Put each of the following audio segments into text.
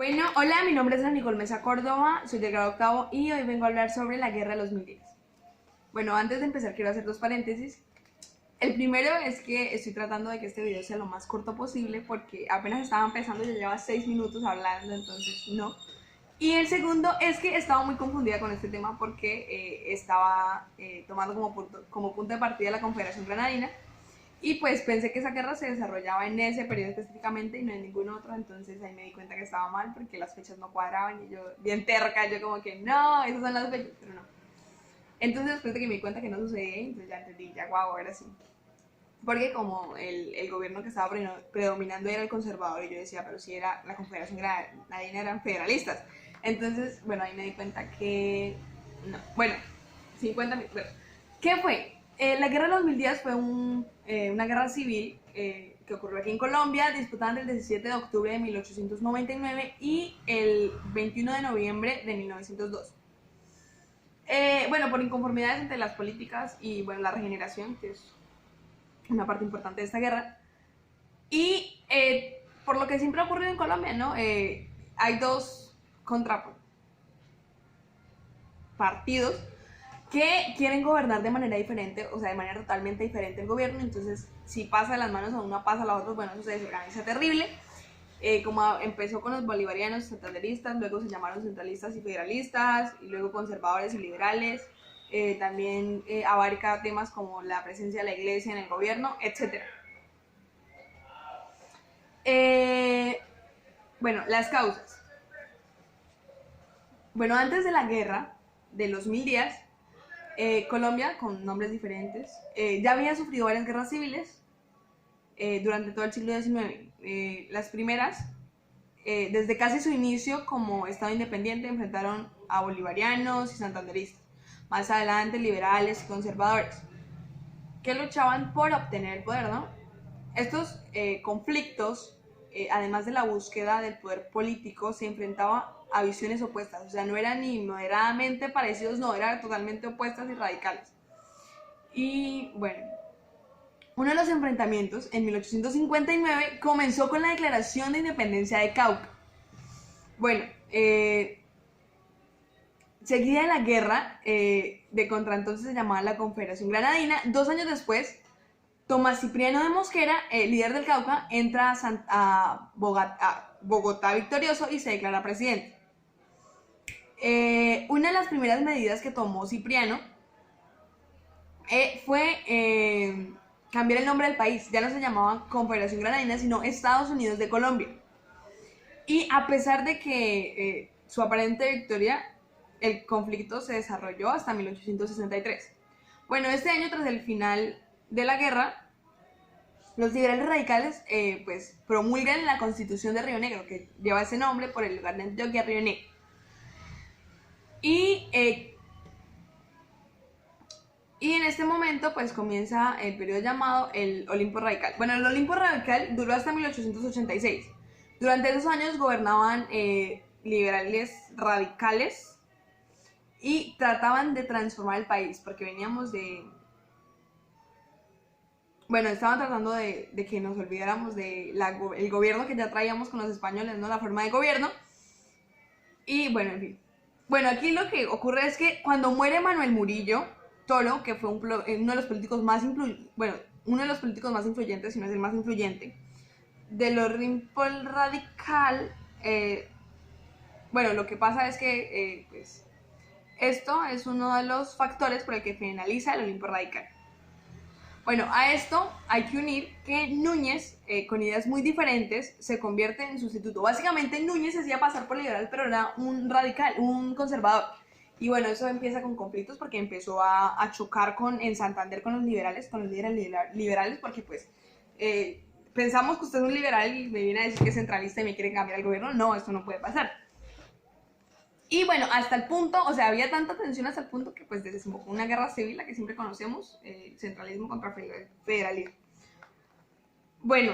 Bueno, hola, mi nombre es Ana Nicole Mesa Córdoba, soy de grado octavo y hoy vengo a hablar sobre la guerra de los 1010. Bueno, antes de empezar quiero hacer dos paréntesis. El primero es que estoy tratando de que este video sea lo más corto posible porque apenas estaba empezando, ya lleva 6 minutos hablando, entonces no. Y el segundo es que estaba muy confundida con este tema porque estaba tomando como punto de partida la Confederación Granadina. Y pues pensé que esa guerra se desarrollaba en ese periodo específicamente y no en ningún otro, entonces ahí me di cuenta que estaba mal porque las fechas no cuadraban y yo, bien terca, yo como que no, esas son las fechas, pero no. Entonces después de que me di cuenta que no sucedía, entonces ya entendí, ya guau, ahora sí. Porque como el gobierno que estaba predominando era el conservador y yo decía, pero si era la Confederación Granadina eran federalistas. Entonces, bueno, ahí me di cuenta que no. Bueno, 50 mil. Bueno, ¿qué fue? La guerra de los 1000 días fue una guerra civil que ocurrió aquí en Colombia, disputada entre el 17 de octubre de 1899 y el 21 de noviembre de 1902. Bueno, por inconformidades entre las políticas y bueno, la regeneración, que es una parte importante de esta guerra, y por lo que siempre ha ocurrido en Colombia, ¿no? Hay dos contrapartidos que quieren gobernar de manera diferente, o sea, de manera totalmente diferente el gobierno, entonces si pasa de las manos a una, pasa a la otra, bueno, eso se desorganiza terrible. Como empezó con los bolivarianos centralistas, luego se llamaron centralistas y federalistas, y luego conservadores y liberales. También abarca temas como la presencia de la iglesia en el gobierno, etc. Bueno, las causas. Bueno, antes de la guerra de los 1000 días, Colombia, con nombres diferentes, ya había sufrido varias guerras civiles durante todo el siglo XIX. Las primeras, desde casi su inicio como Estado independiente, enfrentaron a bolivarianos y santanderistas. Más adelante, liberales y conservadores, que luchaban por obtener el poder, ¿no? Estos conflictos, además de la búsqueda del poder político, se enfrentaban a visiones opuestas, o sea, no eran ni moderadamente parecidos, no, eran totalmente opuestas y radicales. Y bueno, uno de los enfrentamientos en 1859 comenzó con la declaración de independencia de Cauca. Bueno, seguida de la guerra de contra entonces se llamaba la Confederación Granadina, 2 años después, Tomás Cipriano de Mosquera, líder del Cauca, entra a Bogotá victorioso y se declara presidente. Una de las primeras medidas que tomó Cipriano fue cambiar el nombre del país. Ya no se llamaba Confederación Granadina, sino Estados Unidos de Colombia. Y a pesar de que su aparente victoria, el conflicto se desarrolló hasta 1863. Bueno, este año, tras el final de la guerra, los liberales radicales pues promulgan la Constitución de Río Negro, que lleva ese nombre por el lugar de Antioquia, Río Negro. Y en este momento pues comienza el periodo llamado el Olimpo Radical. Bueno, el Olimpo Radical duró hasta 1886. Durante esos años gobernaban liberales radicales y trataban de transformar el país porque veníamos de... Bueno, estaban tratando de que nos olvidáramos del gobierno que ya traíamos con los españoles, ¿no? La forma de gobierno. Y bueno, en fin. Bueno, aquí lo que ocurre es que cuando muere Manuel Murillo Toro, que fue uno de los políticos más influyentes, si no es el más influyente, del Olimpo Radical, bueno, lo que pasa es que pues, esto es uno de los factores por el que finaliza el Olimpo Radical. Bueno, a esto hay que unir que Núñez, con ideas muy diferentes, se convierte en sustituto. Básicamente Núñez se hacía pasar por liberal, pero era un radical, un conservador. Y bueno, eso empieza con conflictos porque empezó a chocar en Santander con los líderes liberales, porque pues pensamos que usted es un liberal y me viene a decir que es centralista y me quiere cambiar el gobierno. No, esto no puede pasar. Y bueno, hasta el punto, o sea, había tanta tensión hasta el punto que pues desembocó una guerra civil, la que siempre conocemos, centralismo contra federalismo. Bueno,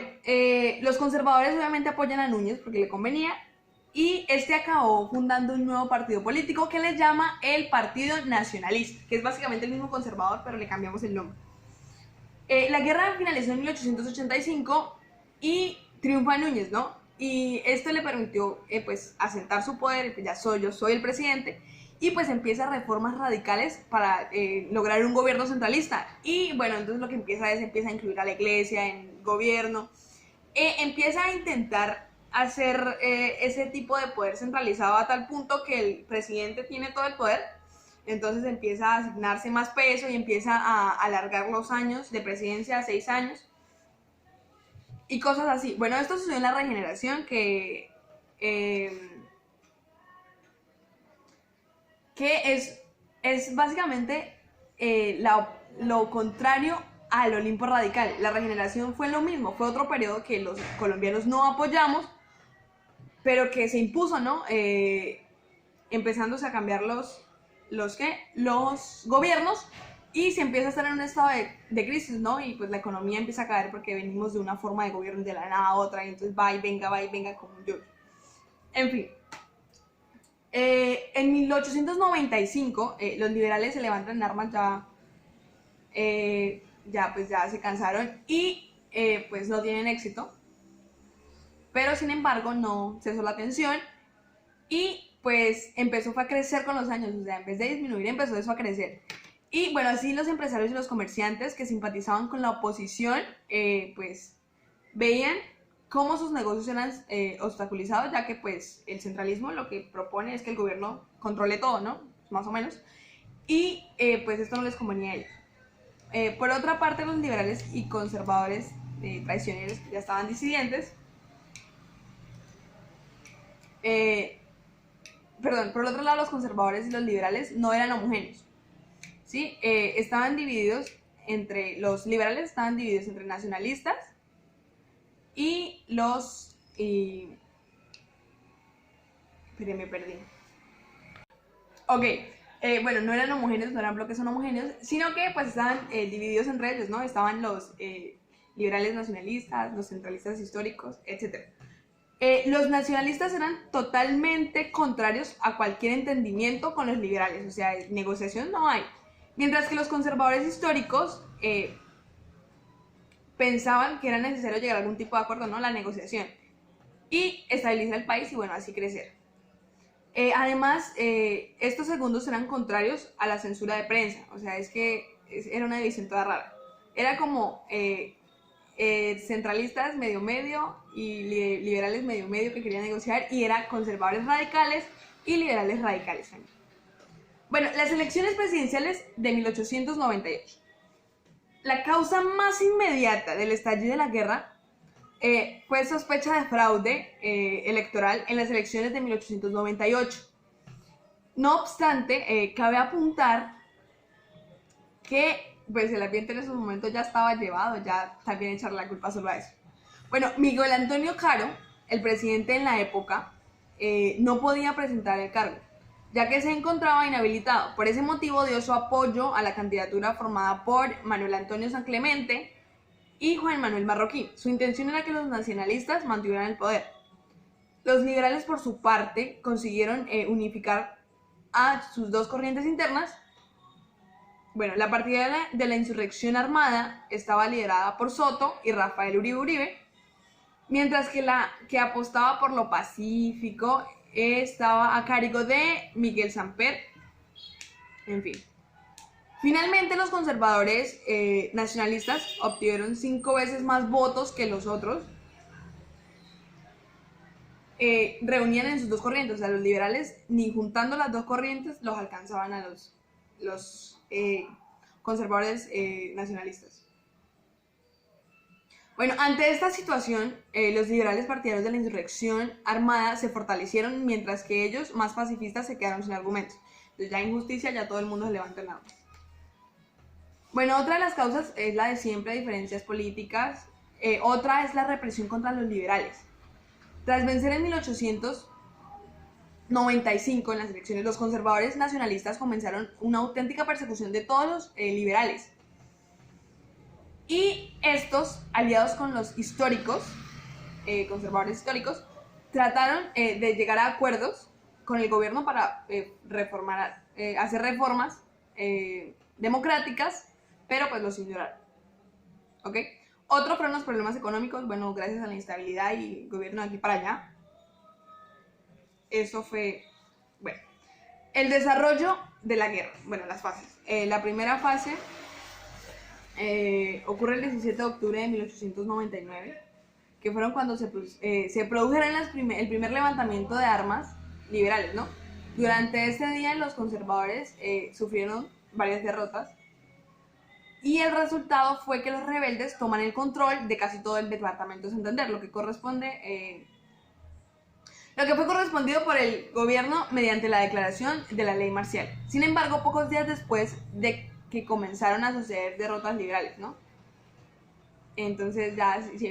los conservadores obviamente apoyan a Núñez porque le convenía, y este acabó fundando un nuevo partido político que le llama el Partido Nacionalista, que es básicamente el mismo conservador, pero le cambiamos el nombre. La guerra finalizó en 1885 y triunfa Núñez, ¿no? y esto le permitió pues asentar su poder, pues ya yo soy el presidente, y pues empieza reformas radicales para lograr un gobierno centralista. Y bueno, entonces lo que empieza a incluir a la iglesia en el gobierno, empieza a intentar hacer ese tipo de poder centralizado a tal punto que el presidente tiene todo el poder, entonces empieza a asignarse más peso y empieza a alargar los años de presidencia a 6 años y cosas así. Bueno, esto sucedió en la regeneración que es básicamente lo contrario al Olimpo Radical. La regeneración fue lo mismo, fue otro periodo que los colombianos no apoyamos, pero que se impuso, ¿no? Empezándose a cambiar los gobiernos y se empieza a estar en un estado de crisis, ¿no? Y pues la economía empieza a caer porque venimos de una forma de gobierno de la nada a otra, y entonces va y venga como un yo. En fin. En 1895 los liberales se levantan en armas, ya se cansaron y pues no tienen éxito, pero sin embargo no cesó la tensión y pues empezó a crecer con los años, o sea, en vez de disminuir empezó eso a crecer. Y bueno, así los empresarios y los comerciantes que simpatizaban con la oposición pues veían cómo sus negocios eran obstaculizados, ya que pues el centralismo lo que propone es que el gobierno controle todo, ¿no? Más o menos. Y pues esto no les convenía a ellos. Por otra parte, los liberales y conservadores traicioneros que ya estaban disidentes, por otro lado, los conservadores y los liberales no eran homogéneos, ¿sí? Los liberales estaban divididos entre nacionalistas y me perdí. Ok, bueno, no eran homogéneos, no eran bloques homogéneos, sino que pues estaban divididos entre ellos, ¿no? Estaban los liberales nacionalistas, los centralistas históricos, etc. Los nacionalistas eran totalmente contrarios a cualquier entendimiento con los liberales, o sea, negociación no hay. Mientras que los conservadores históricos pensaban que era necesario llegar a algún tipo de acuerdo, ¿no? La negociación. Y estabilizar el país y bueno, así crecer. Además, estos segundos eran contrarios a la censura de prensa, o sea, era una división toda rara. Era como centralistas medio y liberales medio que querían negociar, y era conservadores radicales y liberales radicales también. Bueno, las elecciones presidenciales de 1898. La causa más inmediata del estallido de la guerra fue sospecha de fraude electoral en las elecciones de 1898. No obstante, cabe apuntar que pues, el ambiente en esos momentos ya estaba llevado, ya también echarle la culpa solo a eso. Bueno, Miguel Antonio Caro, el presidente en la época, no podía presentar el cargo, ya que se encontraba inhabilitado. Por ese motivo dio su apoyo a la candidatura formada por Manuel Antonio San Clemente y Juan Manuel Marroquín. Su intención era que los nacionalistas mantuvieran el poder. Los liberales, por su parte, consiguieron unificar a sus dos corrientes internas. Bueno, la partida de la insurrección armada estaba liderada por Soto y Rafael Uribe Uribe, mientras que la que apostaba por lo pacífico estaba a cargo de Miguel Samper. En fin. Finalmente, los conservadores nacionalistas obtuvieron 5 veces más votos que los otros. Reunían en sus dos corrientes, o sea, los liberales, ni juntando las dos corrientes, los alcanzaban a los conservadores nacionalistas. Bueno, ante esta situación, los liberales partidarios de la insurrección armada se fortalecieron, mientras que ellos, más pacifistas, se quedaron sin argumentos. Entonces ya injusticia, ya todo el mundo se levanta en armas. Bueno, otra de las causas es la de siempre, diferencias políticas. Otra es la represión contra los liberales. Tras vencer en 1895 en las elecciones, los conservadores nacionalistas comenzaron una auténtica persecución de todos los liberales. Y estos, aliados con los históricos, conservadores históricos, trataron de llegar a acuerdos con el gobierno para hacer reformas democráticas, pero pues los ignoraron. ¿Ok? Otro fueron los problemas económicos, bueno, gracias a la instabilidad y gobierno de aquí para allá. Eso fue, bueno, el desarrollo de la guerra, bueno, las fases. La primera fase ocurre el 17 de octubre de 1899, que fueron cuando se produjeron el primer levantamiento de armas liberales, ¿no? Durante este día los conservadores sufrieron varias derrotas y el resultado fue que los rebeldes toman el control de casi todo el departamento de Santander, lo que fue correspondido por el gobierno mediante la declaración de la ley marcial. Sin embargo, pocos días después de que comenzaron a suceder derrotas liberales, ¿no? Entonces ya se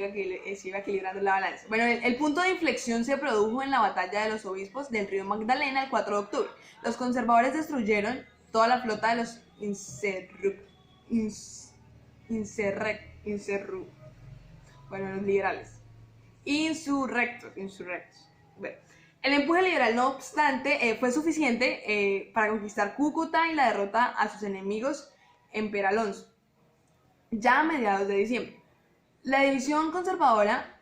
iba equilibrando la balanza. Bueno, el punto de inflexión se produjo en la batalla de los obispos del río Magdalena el 4 de octubre. Los conservadores destruyeron toda la flota de los los liberales. Insurrectos. Bueno, el empuje liberal, no obstante, fue suficiente para conquistar Cúcuta y la derrota a sus enemigos en Peralonso, ya a mediados de diciembre. La división conservadora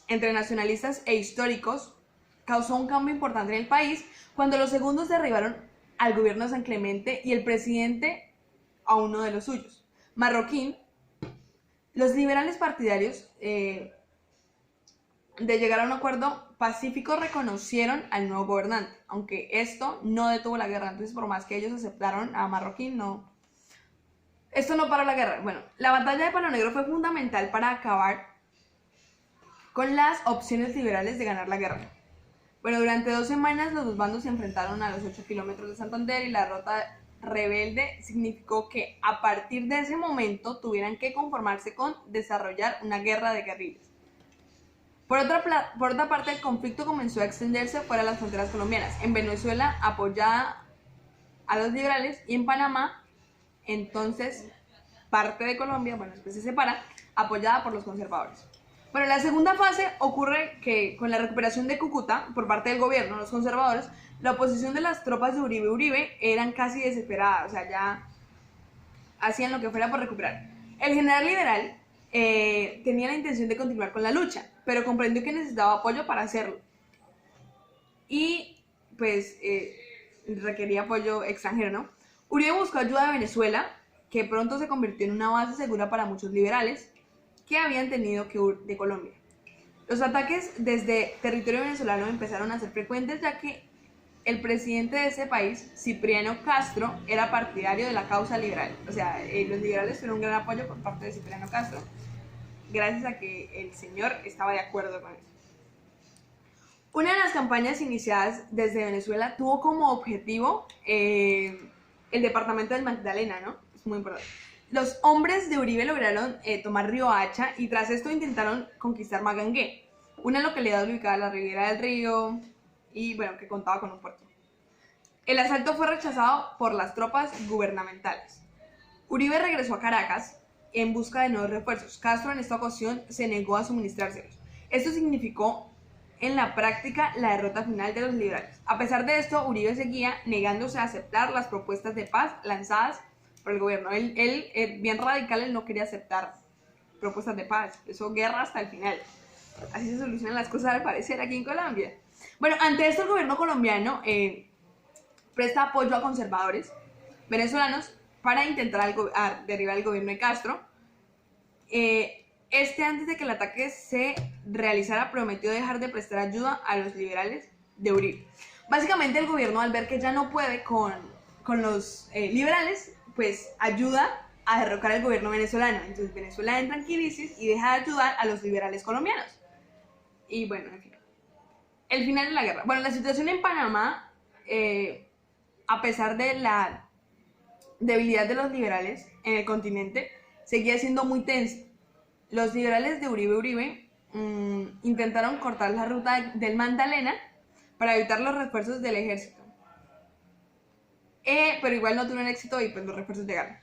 entre nacionalistas e históricos causó un cambio importante en el país cuando los segundos derribaron al gobierno de San Clemente y el presidente a uno de los suyos, Marroquín. Los liberales partidarios de llegar a un acuerdo pacífico reconocieron al nuevo gobernante, aunque esto no detuvo la guerra. Entonces, por más que ellos aceptaron a Marroquín, esto no paró la guerra. Bueno, la batalla de Palo Negro fue fundamental para acabar con las opciones liberales de ganar la guerra. Bueno, durante 2 semanas los dos bandos se enfrentaron a los 8 kilómetros de Santander y la derrota rebelde significó que a partir de ese momento tuvieran que conformarse con desarrollar una guerra de guerrillas. Por otra parte, el conflicto comenzó a extenderse fuera de las fronteras colombianas. En Venezuela, apoyada a los liberales, y en Panamá, entonces parte de Colombia, bueno, después se separa, apoyada por los conservadores. Bueno, la segunda fase ocurre que con la recuperación de Cúcuta por parte del gobierno, los conservadores, la oposición de las tropas de Uribe eran casi desesperadas, o sea, ya hacían lo que fuera por recuperar. El general liberal tenía la intención de continuar con la lucha, pero comprendió que necesitaba apoyo para hacerlo. Y pues requería apoyo extranjero, ¿no? Uribe buscó ayuda de Venezuela, que pronto se convirtió en una base segura para muchos liberales que habían tenido que huir de Colombia. Los ataques desde territorio venezolano empezaron a ser frecuentes, ya que el presidente de ese país, Cipriano Castro, era partidario de la causa liberal. O sea, los liberales tuvieron un gran apoyo por parte de Cipriano Castro, gracias a que el señor estaba de acuerdo con eso. Una de las campañas iniciadas desde Venezuela tuvo como objetivo el departamento del Magdalena, ¿no? Es muy importante. Los hombres de Uribe lograron tomar Riohacha y tras esto intentaron conquistar Magangué, una localidad ubicada a la ribera del río y, bueno, que contaba con un puerto. El asalto fue rechazado por las tropas gubernamentales. Uribe regresó a Caracas en busca de nuevos refuerzos. Castro en esta ocasión se negó a suministrárselos. Esto significó en la práctica la derrota final de los liberales. A pesar de esto, Uribe seguía negándose a aceptar las propuestas de paz lanzadas por el gobierno. Él bien radical, él no quería aceptar propuestas de paz. Eso, guerra hasta el final. Así se solucionan las cosas al parecer aquí en Colombia. Bueno, ante esto el gobierno colombiano presta apoyo a conservadores venezolanos para intentar derribar el gobierno de Castro. Antes de que el ataque se realizara, prometió dejar de prestar ayuda a los liberales de Uribe. Básicamente el gobierno, al ver que ya no puede con los liberales, pues ayuda a derrocar al gobierno venezolano. Entonces Venezuela entra en crisis y deja de ayudar a los liberales colombianos. Y bueno, en fin. El final de la guerra. Bueno, la situación en Panamá, a pesar de la debilidad de los liberales en el continente, seguía siendo muy tensa. Los liberales de Uribe intentaron cortar la ruta del Magdalena para evitar los refuerzos del ejército. Pero igual no tuvieron éxito y pues los refuerzos llegaron.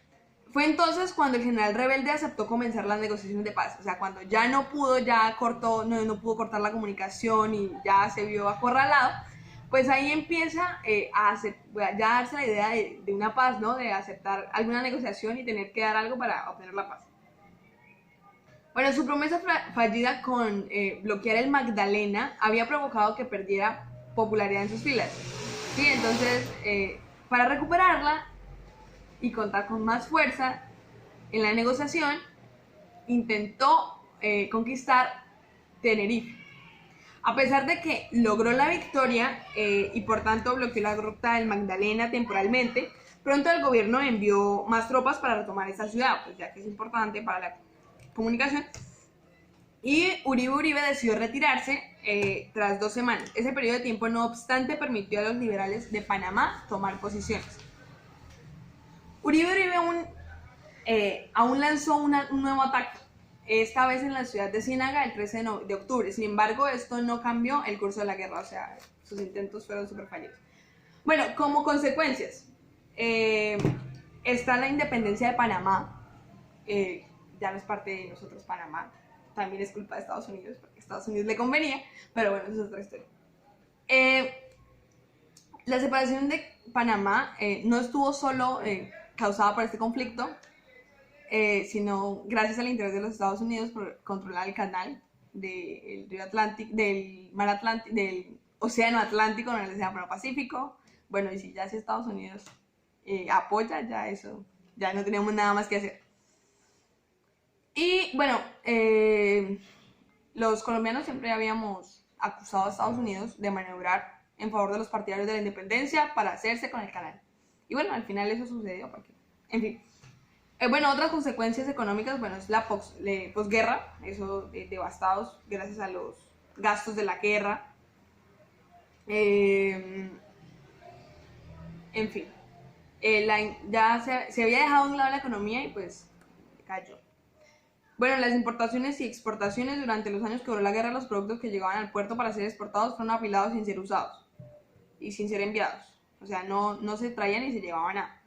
Fue entonces cuando el general rebelde aceptó comenzar las negociaciones de paz. O sea, cuando ya no pudo, no pudo cortar la comunicación y ya se vio acorralado, pues ahí empieza a darse la idea de una paz, ¿no? De aceptar alguna negociación y tener que dar algo para obtener la paz. Bueno, su promesa fallida con bloquear el Magdalena había provocado que perdiera popularidad en sus filas. Sí, entonces, para recuperarla y contar con más fuerza en la negociación, intentó conquistar Tenerife. A pesar de que logró la victoria y por tanto bloqueó la ruta del Magdalena temporalmente, pronto el gobierno envió más tropas para retomar esta ciudad, pues ya que es importante para la comunicación. Y Uribe decidió retirarse tras 2 semanas. Ese periodo de tiempo, no obstante, permitió a los liberales de Panamá tomar posiciones. Uribe aún lanzó un nuevo ataque, esta vez en la ciudad de Ciénaga el 13 de octubre. Sin embargo, esto no cambió el curso de la guerra, o sea, sus intentos fueron súper fallidos. Bueno, como consecuencias, está la independencia de Panamá, ya no es parte de nosotros Panamá, también es culpa de Estados Unidos, porque a Estados Unidos le convenía, pero bueno, eso es otra historia. La separación de Panamá no estuvo solo causada por este conflicto, sino gracias al interés de los Estados Unidos por controlar el canal del río Atlántico, del mar Atlántico, del océano Atlántico, no el océano Pacífico. Bueno, y si ya si Estados Unidos apoya, ya eso, ya no tenemos nada más que hacer. Y bueno, los colombianos siempre habíamos acusado a Estados Unidos de maniobrar en favor de los partidarios de la independencia para hacerse con el canal. Y bueno, al final eso sucedió, porque, en fin. Bueno, otras consecuencias económicas, bueno, es la posguerra, eso devastados gracias a los gastos de la guerra. En fin, ya se había dejado a un lado la economía y pues cayó. Bueno, las importaciones y exportaciones durante los años que duró la guerra, los productos que llegaban al puerto para ser exportados fueron apilados sin ser usados y sin ser enviados. O sea, no se traían ni se llevaban nada.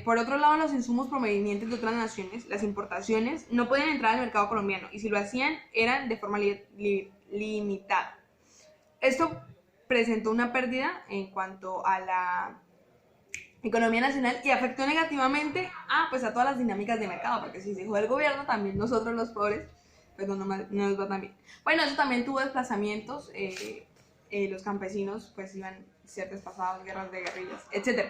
Por otro lado, los insumos provenientes de otras naciones, las importaciones, no podían entrar al mercado colombiano y si lo hacían eran de forma limitada. Esto presentó una pérdida en cuanto a la economía nacional y afectó negativamente pues a todas las dinámicas de mercado, porque si se jode el gobierno, también nosotros los pobres, pues no nos va tan bien. Bueno, eso también tuvo desplazamientos, los campesinos pues iban a ser desplazados, guerras de guerrillas, etc.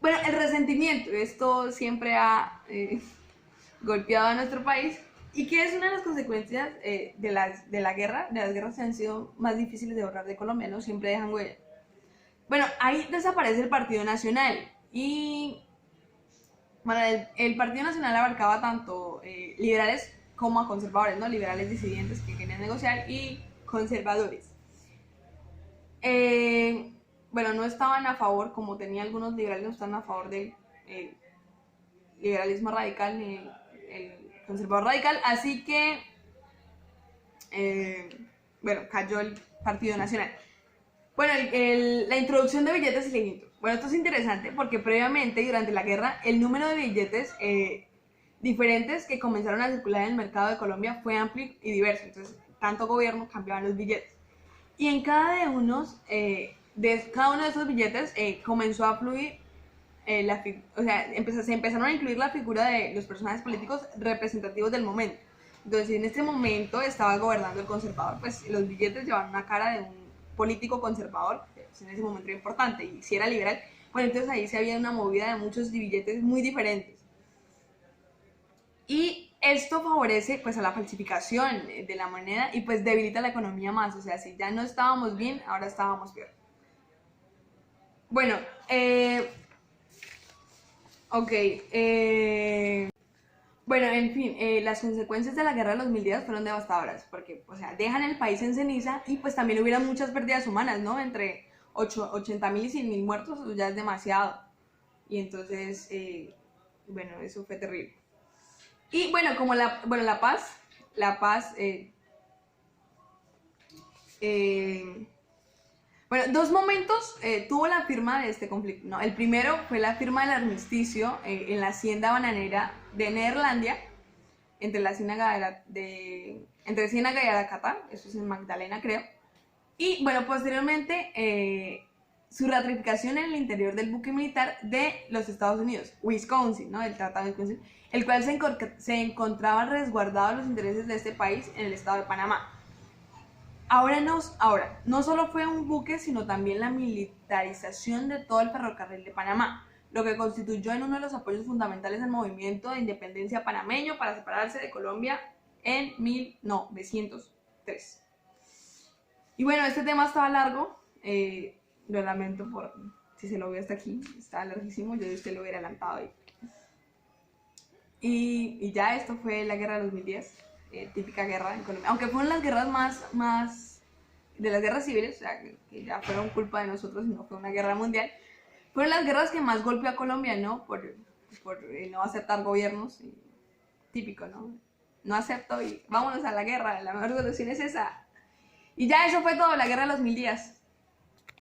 Bueno, el resentimiento, esto siempre ha golpeado a nuestro país y que es una de las consecuencias de la guerra, de las guerras que han sido más difíciles de borrar de Colombia, ¿no? Siempre dejan huella. Bueno, ahí desaparece el Partido Nacional y bueno, el Partido Nacional abarcaba tanto liberales como a conservadores, ¿no? Liberales disidentes que querían negociar y conservadores. Bueno, no estaban a favor, como tenía algunos liberales, no estaban a favor del liberalismo radical ni el conservador radical, así que bueno, cayó el Partido Nacional. Bueno, la introducción de billetes ilícitos. Bueno, esto es interesante porque previamente, durante la guerra, el número de billetes diferentes que comenzaron a circular en el mercado de Colombia fue amplio y diverso. Entonces, tanto gobierno cambiaban los billetes. Y en cada uno de esos billetes comenzó a fluir, o sea, se empezaron a incluir la figura de los personajes políticos representativos del momento. Entonces, en este momento estaba gobernando el conservador, pues los billetes llevaban una cara de un político conservador, que pues, en ese momento era importante, y si era liberal, bueno, entonces ahí se había una movida de muchos billetes muy diferentes. Y esto favorece pues a la falsificación de la moneda y pues debilita la economía más, o sea, si ya no estábamos bien, ahora estábamos peor. Bueno, ok, bueno, en fin, las consecuencias de la guerra de los 1000 días fueron devastadoras, porque, o sea, dejan el país en ceniza y pues también hubieron muchas pérdidas humanas, ¿no? Entre 80.000 y 100.000 muertos, eso ya es demasiado. Y entonces, bueno, eso fue terrible. Y bueno, como la paz, bueno, dos momentos tuvo la firma de este conflicto, ¿no? El primero fue la firma del armisticio en la hacienda bananera de Neerlandia, entre Ciénaga y Aracata, eso es en Magdalena, creo. Y bueno, posteriormente su ratificación en el interior del buque militar de los Estados Unidos, Wisconsin, ¿no? El Tratado de Wisconsin, el cual se encontraba resguardado los intereses de este país en el estado de Panamá. Ahora, no solo fue un buque, sino también la militarización de todo el ferrocarril de Panamá, lo que constituyó en uno de los apoyos fundamentales del movimiento de independencia panameño para separarse de Colombia en 1903. Y bueno, este tema estaba largo, lo lamento por si se lo ve hasta aquí, estaba larguísimo, yo de usted lo hubiera adelantado ahí. Y ya esto fue la guerra de los 1010, típica guerra en Colombia, aunque fueron las guerras más de las guerras civiles, o sea, que ya fueron culpa de nosotros y no fue una guerra mundial, fueron las guerras que más golpeó a Colombia, ¿no? Por no aceptar gobiernos, típico, ¿no? No acepto y vámonos a la guerra, la mejor solución es esa. Y ya eso fue todo, la guerra de los 1000 días.